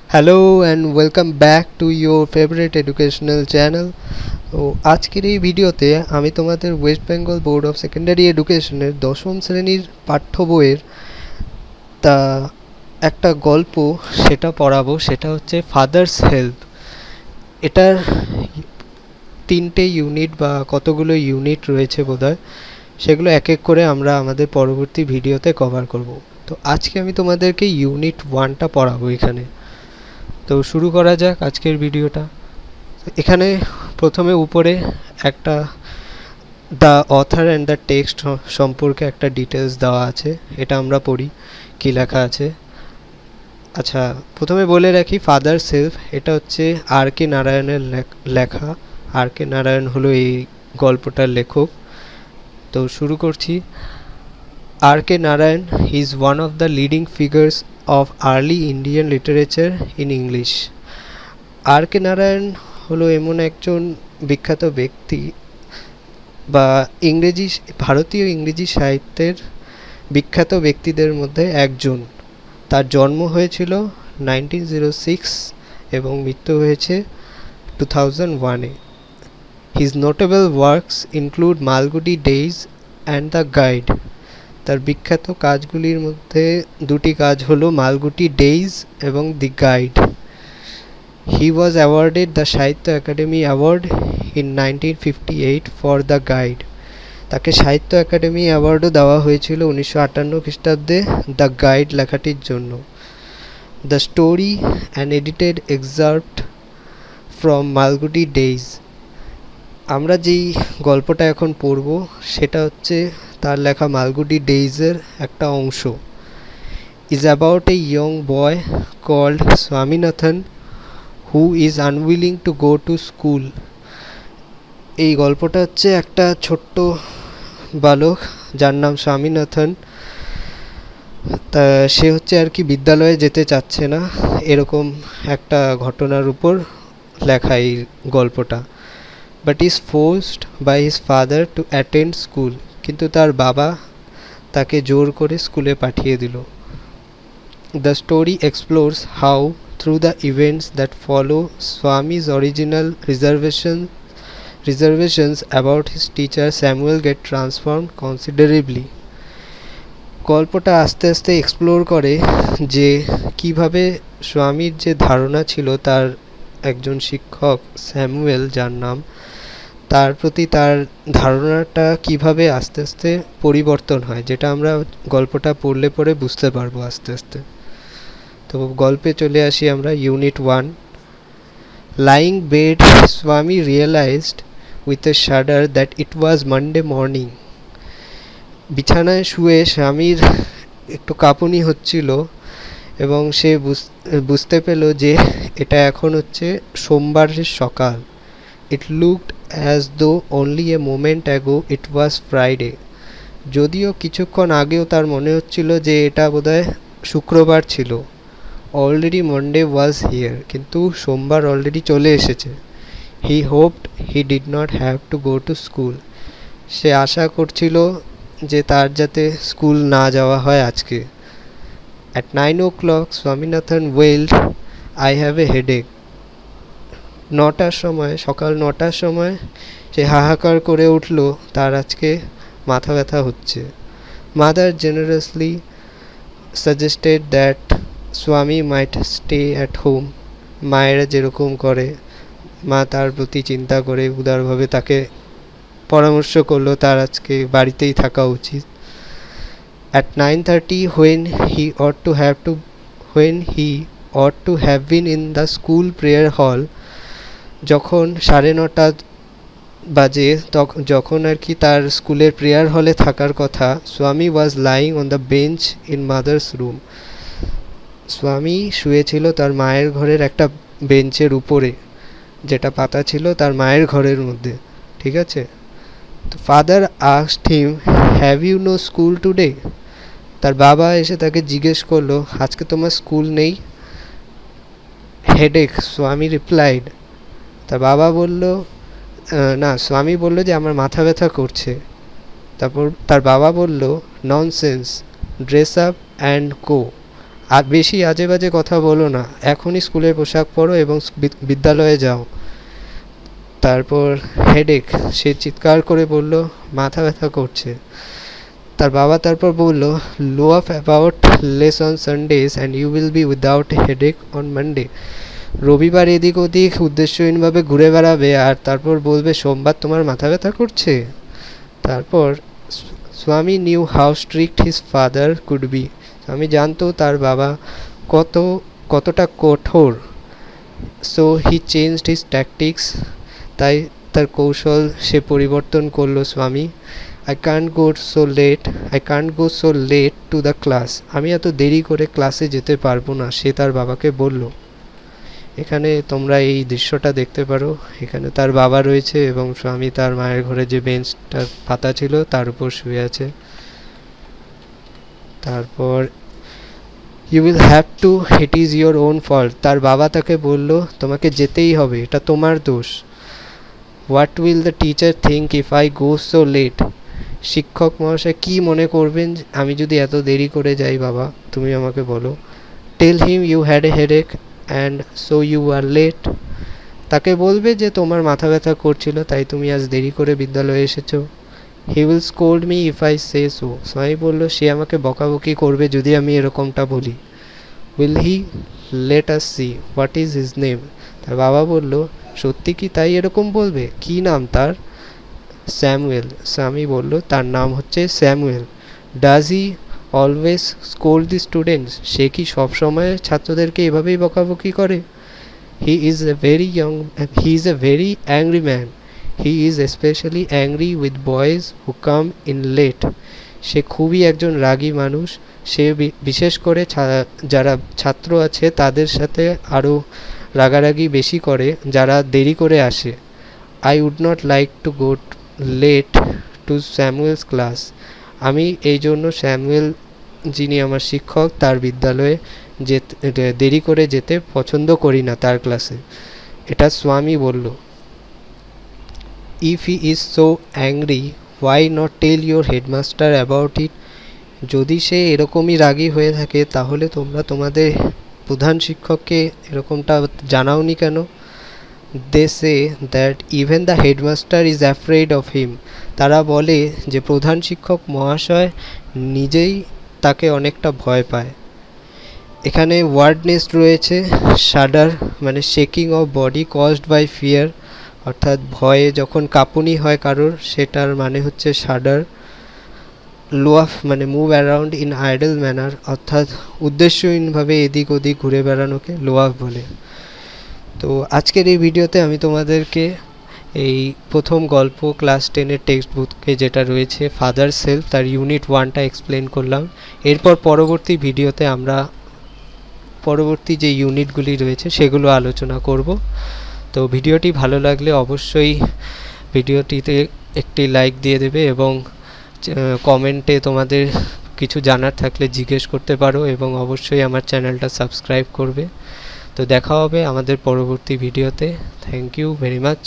Hello and welcome back to your favorite educational channel. তো আজকের এই ভিডিওতে আমি তোমাদের West Bengal board of secondary এডুকেশনের দশম শ্রেণীর পাঠ্য বইয়ের তা একটা গল্প সেটা পড়াবো। সেটা হচ্ছে ফাদার্স হেল্প। এটার তিনটে ইউনিট বা কতগুলো ইউনিট রয়েছে বোধহয়, সেগুলো এক এক করে আমরা আমাদের পরবর্তী ভিডিওতে কভার করব। তো আজকে আমি তোমাদেরকে ইউনিট 1টা পড়াবো এখানে। তো শুরু করা যাক আজকের ভিডিওটা। এখানে প্রথমে উপরে একটা the author and the text সম্পর্কে একটা ডিটেলস দেওয়া আছে, এটা আমরা পড়ি কি লেখা আছে। আচ্ছা, প্রথমে বলে রাখি ফাদার সেলফ এটা হচ্ছে আর কে নারায়ণের লেখা। আর কে নারায়ণ হলো এই গল্পটার লেখক। তো শুরু করছি। R K Narayan is one of the leading figures of early Indian literature in English. R K Narayan হলো এমন একজন বিখ্যাত ব্যক্তি বা ভারতীয় ইংরেজি সাহিত্যের বিখ্যাত ব্যক্তিদের মধ্যে একজন। তার জন্ম হয়েছিল 1906 এবং মৃত্যু হয়েছে 2001-এ। His notable works include Malgudi Days and the Guide. তার বিখ্যাত কাজগুলির মধ্যে দুটি কাজ হলো মালগুডি ডেইজ এবং the Guide. He was awarded the Sahitya Akademi award in 1958 for the Guide. তাকে সাহিত্য একাডেমি অ্যাওয়ার্ডও দেওয়া হয়েছিল 1958 খ্রিস্টাব্দে দ্য গাইড লেখাটির জন্য। The story and edited excerpted from Malgudi Days. আমরা যেই গল্পটা এখন পড়ব সেটা হচ্ছে তার লেখা মালগুডি ডেইজের একটা অংশ। Is about a young boy called Swaminathan who is unwilling to go to school. এই গল্পটা হচ্ছে একটা ছোট্ট বালক যার নাম স্বামীনাথন। তা সে হচ্ছে আর কি বিদ্যালয়ে যেতে চাচ্ছে না, এরকম একটা ঘটনার উপর লেখা এই গল্পটা। But is forced by his father to attend school. কিন্তু তার বাবা তাকে জোর করে স্কুলে পাঠিয়ে দিল। The story explores how through the events that follow Swami's original reservations about his teacher Samuel get transform considerably. গল্পটা আস্তে আস্তে এক্সপ্লোর করে যে কিভাবে স্বামীর যে ধারণা ছিল তার একজন শিক্ষক স্যামুয়েল যার নাম, তার প্রতি তার ধারণাটা কিভাবে আস্তে আস্তে পরিবর্তন হয়, যেটা আমরা গল্পটা পড়লে পরে বুঝতে পারবো আস্তে আস্তে। তো গল্পে চলে আসি আমরা। Unit 1। Lying bed Swami realised with a shudder that it was Monday morning. বিছানায় শুয়ে স্বামীর একটু কাঁপুনি হচ্ছিল এবং সে বুঝতে পেল যে এটা এখন হচ্ছে সোমবারের সকাল। It looked as though only a moment ago it was Friday. যদিও কিছুক্ষণ আগেও তার মনে হচ্ছিল যে এটা বোধহয় শুক্রবার ছিল। অলরেডি মন্ডে ওয়াজ হিয়ার, কিন্তু সোমবার অলরেডি চলে এসেছে। He hoped he did not have to go to school. সে আশা করছিল যে তার যাতে স্কুল না যাওয়া হয় আজকে। At 9 o'clock Swaminathan wailed, I have a headache. সকাল 9টার সময় সে হাহাকার করে উঠল, তার আজকে মাথা ব্যথা হচ্ছে। মাদার জেনারেসলি সাজেস্টেড দ্যাট স্বামী মাইট স্টে অ্যাট হোম। মায়েরা যেরকম করে, মা তার প্রতি চিন্তা করে উদারভাবে তাকে পরামর্শ করলো তার আজকে বাড়িতেই থাকা উচিত। At 9:30 when he ought to have been in the school prayer hall, যখন 9:30 বাজে যখন আর কি তার স্কুলের প্রেয়ার হলে থাকার কথা, স্বামী was lying on the bench in mother's room. স্বামী শুয়েছিল তার মায়ের ঘরের একটা বেঞ্চের উপরে, যেটা পাতা ছিল তার মায়ের ঘরের মধ্যে। ঠিক আছে। তো father asked him, have you no school today? তার বাবা এসে তাকে জিজ্ঞেস করলো, আজকে তোমার স্কুল নেই? হেডেক, স্বামী রিপ্লাইড। তার বাবা বলল না, স্বামী বলল যে আমার মাথা ব্যথা করছে। তারপর তার বাবা বলল, nonsense, dress up and go. আর বেশি আজে বাজে কথা বলো না, এখনই স্কুলের পোশাক পরো এবং বিদ্যালয়ে যাও। তারপর হেডেক, সে চিৎকার করে বলল মাথা ব্যথা করছে। তার বাবা তারপর বলল loaf about less on Sundays and you will be without headache on Monday. রবিবার এদিক ওদিক উদ্দেশ্যহীনভাবে ঘুরে বেড়াবে আর তারপর বলবে সোমবার তোমার মাথা ব্যথা করছে। তারপর স্বামী new how strict his father could be. স্বামী জানতো তার বাবা কতটা কঠোর। So he changed his tactics, তাই তার কৌশল সে পরিবর্তন করলো স্বামী। I can't go so late to the class. আমি এত দেরি করে ক্লাসে যেতে পারবো না, সে তার বাবাকে বলল। এখানে তোমরা এই দৃশ্যটা দেখতে পারো। এখানে তার বাবা রয়েছে এবং স্বামী তার মায়ের ঘরে যে বেঞ্চটা পাতা ছিল তার উপর শুয়ে আছে। তারপর you will have to, it is your own fault. তার বাবা তাকে বলল তোমাকে যেতেই হবে, এটা তোমার দোষ। What will the teacher think if I go so late. শিক্ষক মহাশয় কী মনে করবেন আমি যদি এত দেরি করে যাই বাবা, তুমি আমাকে বলো। Tell him you had a headache and so you are late. তাকে বলবে যে তোমার মাথা ব্যথা করছিল তাই তুমি আজ দেরি করে বিদ্যালয়ে এসেছো। He will scold me if I say so. স্বামী বলল সে আমাকে বকাবকি করবে যদি আমি এরকমটা বলি। Will he, let us see what is his name. তার বাবা বলল সত্যি কি তাই এরকম বলবে, কী নাম তার? স্যামুয়েল। স্বামী বলল তার নাম হচ্ছে Samuel. Does he always scold the students. সে কি সবসময় ছাত্রদেরকে এভাবেই বকাবকি করে? He is a very angry man. He is specially angry with boys who come in late. সে খুবই একজন রাগী মানুষ। সে বিশেষ করে যারা ছাত্র আছে তাদের সাথে আরও রাগারাগি বেশি করে যারা দেরি করে আসে। I would not like to go late to Samuel's class. আমি এই জন্য স্যামুয়েল, যিনি আমার শিক্ষক, তার বিদ্যালয়ে দেরি করে যেতে পছন্দ করি না তার ক্লাসে। এটা স্বামী বলল। If he is so angry why not tell your headmaster about it. যদি সে এরকমই রাগী হয়ে থাকে তাহলে তোমরা তোমাদের প্রধান শিক্ষককে এরকমটা জানাওনি কেন? They say that even the headmaster is afraid of him. তারা বলে যে প্রধান শিক্ষক মহাশয় নিজেই তাকে অনেকটা ভয় পায়। এখানে ওয়ার্ড নেস্ট রয়েছে শাডার, মানে shaking of body caused by fear, অর্থাৎ ভয়ে যখন কাঁপুনি হয় কারোর, সেটার মানে হচ্ছে শাডার। লোয়াফ মানে move around in idol manner, অর্থাৎ উদ্দেশ্যহীনভাবে এদিক ওদিক ঘুরে বেড়ানোকে লোয়াফ বলে। তো আজকের এই ভিডিওতে আমি তোমাদেরকে এই প্রথম গল্প ক্লাস 10-এর টেক্সট বুকে যেটা রয়েছে ফাদার সেলফ, তার ইউনিট 1টা এক্সপ্লেন করলাম। এরপর পরবর্তী ভিডিওতে আমরা পরবর্তী যে ইউনিটগুলি রয়েছে সেগুলো আলোচনা করব। তো ভিডিওটি ভালো লাগলে অবশ্যই ভিডিওটিতে একটি লাইক দিয়ে দেবে এবং কমেন্টে তোমাদের কিছু জানার থাকলে জিজ্ঞেস করতে পারো এবং অবশ্যই আমার চ্যানেলটা সাবস্ক্রাইব করবে। তো দেখা হবে আমাদের পরবর্তী ভিডিওতে। Thank you very much.